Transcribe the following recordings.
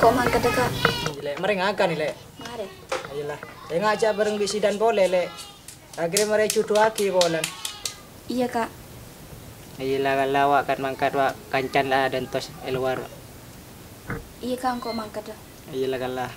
kok mangkat Kak. Lek merengakan nih lek. Mare. Ayolah. Saya ngajak bareng bisi dan boleh lek. Akhirnya mereka cudu aki bolan. Iya Kak. Ayolah kalau awak kan mangkat wak kancan lah dan tos eluar. Iya Kak kok mangkat dah. Ayolah kalau.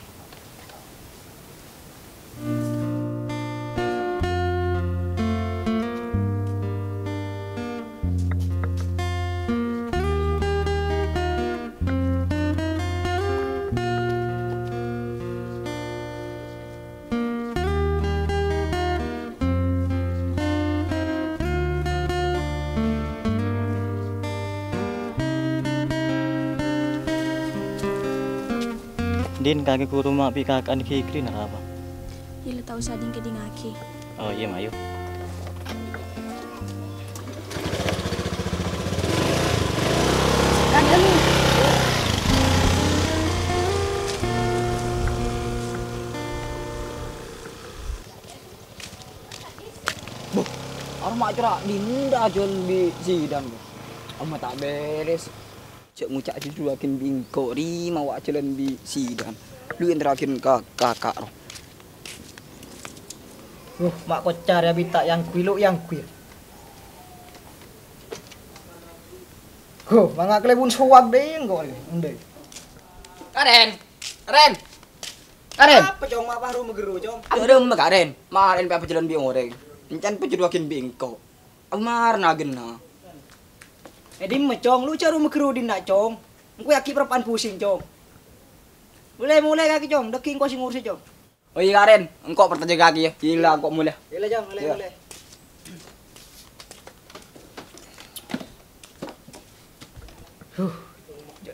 Din kaki ku rumah pi kakak ni kikri naraba. Iya tahu sading ke dingaki. Oh iya mayu. Kan dulu. Orang mak cerak dinda jual di sidang. Orang tak beres. Cek ngucak cucu akin bingkok ri mau jalan di sidang. Lu yang terakhir kakak. Mak kocar ya bita yang kuiluk yang kuil. Mangak lebun suwag deh engko ni. Ndai. Karen. Apa cong mak baru megeru cong? Aku ada mbak Karen. Maren apa jalan biong orang. Encan pejudu akin bingkok. Aku marna gena. Dim cong lu caru megeru din nak cong. Engko yaki perpan pusing cong. Mulai kaki cong, deking kau sing ngurus cong. Oh iya Karen, engkau pertanya kaki ya. Gila kok mulai. Gila cong, mulai.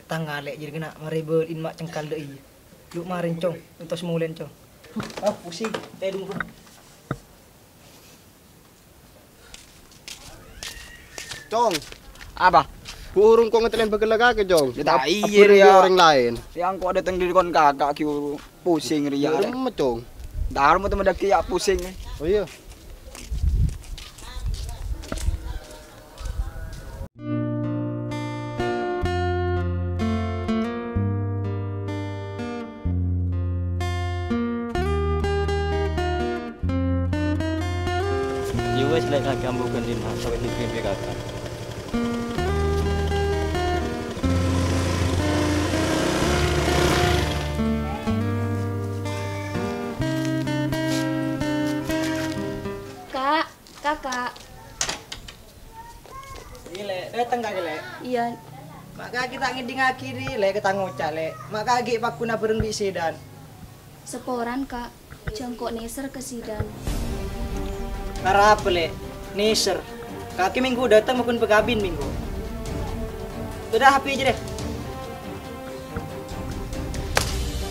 Tangga lek jadi kena maribel in mak cengkal deui. Lu marin cong, entos mulen cong. Pusing, teh dulu. Cong, Apa? burung kok ngetelin begel kaki, Cong. Ya tak iya Apa ya. orang lain. Yang kok datang di kon kakak kiu pusing ria. Ya remet, Cong. Dar mau temen daki ya pusing. Oh iya. You wes lek kaki ambukan din ha sampai kikri pi kakak. Kak, kakak. Gile, datang kaki lek. Iya. Maka kita ngiding akiri lek kita ngocak lek. Maka agi pakuna bareng bisi dan. Seporan Kak. Jengkok neser ke sidan. Karena apa lek? Neser. Kaki minggu datang maupun pegabin minggu. Sudah HP aja deh.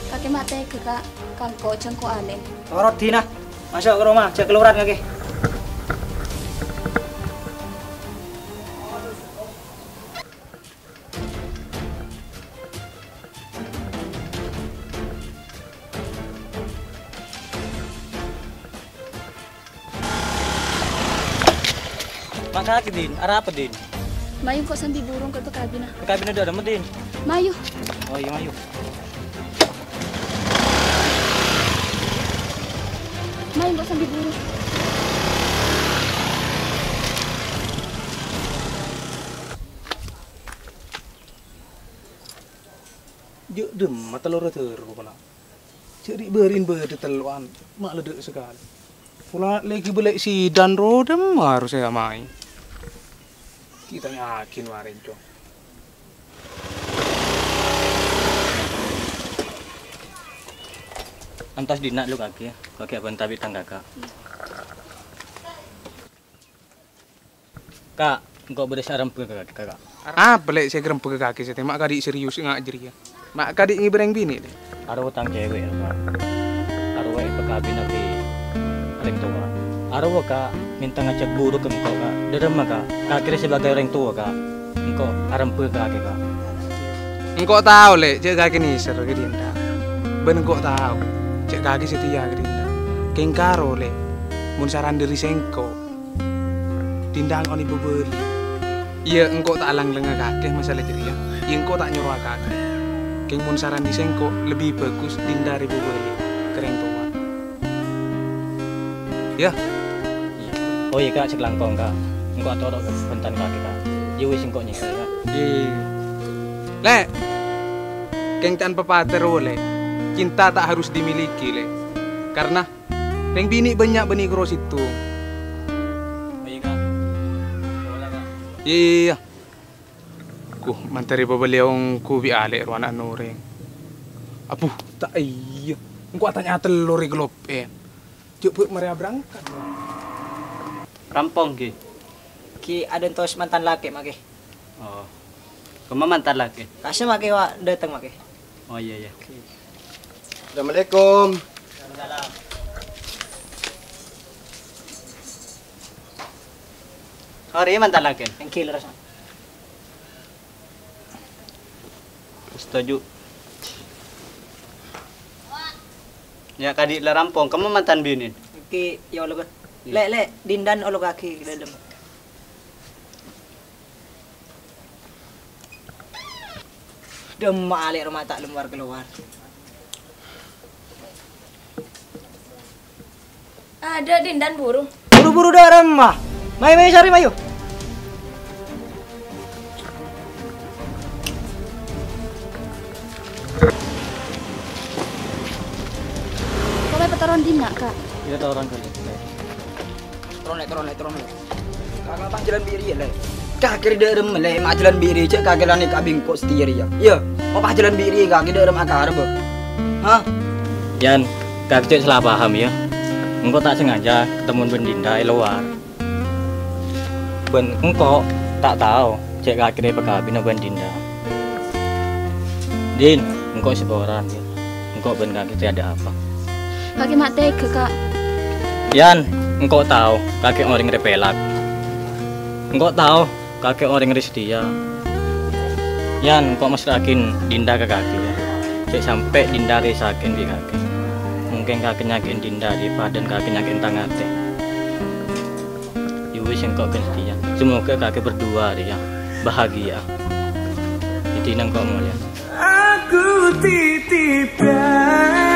Kaki mate ke Kak. Kangko jengkok aneh. Torot Dina. Masuk ke rumah, cek keluaran kaki. Mak kaki din, arah apa din? Mayu kok sambil burung ke kabina. Ke kabin ada din. Mayu. Oh iya mayu. Mayu kok sambil burung. Juk dem mata loro terus pula. Jadi berin teluan, mak ledek sekali. Pula lagi balik si dan rodem harus saya main. Kita yakin warin cong. Antas dinak lu kaki ya. Kaki abang tabi tangga kak. Kak, engkau beres aram ke kaki kakak. Ah, balik saya gerempek ke kaki saya mak kadik serius ngajari ya. Mak kadik ngibreng bini deh. Aro utang cewek ya kak. Aro wae pekabin nabi orang tua. Aro kak minta ngajak buruk ke engkau kak. Derem kak. Akhirnya sebagai orang tua kak. Engkau aram ke kaki kak. Engkau tahu lek cek kaki ni ser ke dinda. Ben engkau tahu cek kaki setia ke dinda. Kengkaro lek mun saran dari sengko. Dinda engkau ni bebeli. Iya engkau tak alang lengah kaki masalah ceria. Iya engkau tak nyuruh kaki. Keng mun saran disengko lebih bagus dindari bubeli kereng tua. Ya, Oh iya kak, cek langkong kak. Engko atorok ke bentan kaki kak. Ya wis engko nyek kak. Le, keng tanpa pater oleh. Cinta tak harus dimiliki le. Karena neng bini banyak benih keros itu. Oh iya kak. Bola kak. Iya. Ku mantari pa beliau ku bi ale ruana noreng. Apuh, tak iya. Engko tanya telur glop Cepet mereka berangkat. Rampong ki. Ki ada tos mantan laki make. Oh. Kamu mantan laki. Kasih make wa datang make. Oh iya iya. Assalamualaikum. Hari mantan laki. Yang killer sana. Setuju. Ya kadi le rampong, kamu mantan binin. Ki ya Allah. Le dindan olo kaki ke dalam. Demak alik rumah tak lembar keluar. Ada dindan burung. Buru-buru dah remah. Mai cari mayu. Kalau petaron dina kak. Iya ada orang kali. Tronek. Kakak bang jalan biri ya le. Kakir derem le, mak jalan biri cek kakir lani kabing kok setir ya. Iya, apa jalan biri kakir derem akar be. Hah? Yan, kak cek salah paham ya. Engko tak sengaja ketemu bendinda luar. Ben engko tak tahu cek kakire pekabin bendinda. Din, engko seboran ya. Engko ben kakek ada apa? Kaki mak tega kak. Yan, engkau tahu kakek orang repelak. Engkau tahu kakek orang setia. Yan, engkau masih yakin Dinda ke kakek ya. Cek sampai Dinda resakin di kakek. Mungkin kakek nyakin Dinda di padan kakek nyakin tangate. Yuwis engkau kan setia. Semoga kakek berdua dia bahagia. Itu engkau mulia. Aku titipkan